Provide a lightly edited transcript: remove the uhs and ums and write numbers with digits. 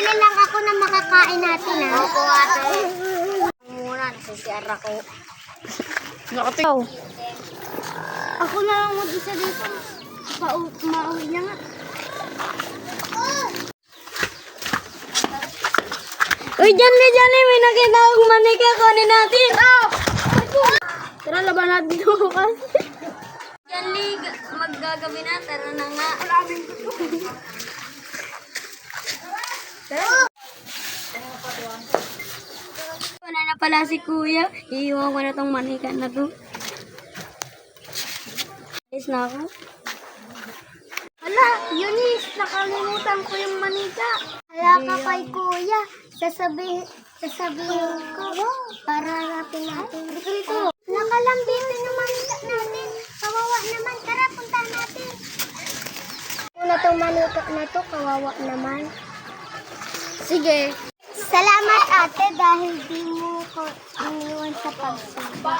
Ilan lang ako na makakain natin, ha? Opo, ate. Muna, nasisiyar ako. Nakataw. Ako na lang mag-isa dito. Mauwi na nga. Uy, dyan, may nakita akong manika. Kunin natin. Tara, laban natin bukas. Yan, Lig. Maggagabi na. Tara na nga. Wala na pala si kuya. Iiwan ko na tong manika na to. Alis na ako. Hala, Eunice, nakalimutan ko yung manika. Hala ka kay kuya. Sasabihin ko. Para natin natin. Dito. Nakalambitin yung manika natin. Kawawa naman. Tara, punta natin. Una tong manika na to, kawawa naman. Sige. Salamat ate dahil di mo ko iniwan sa pagsuba.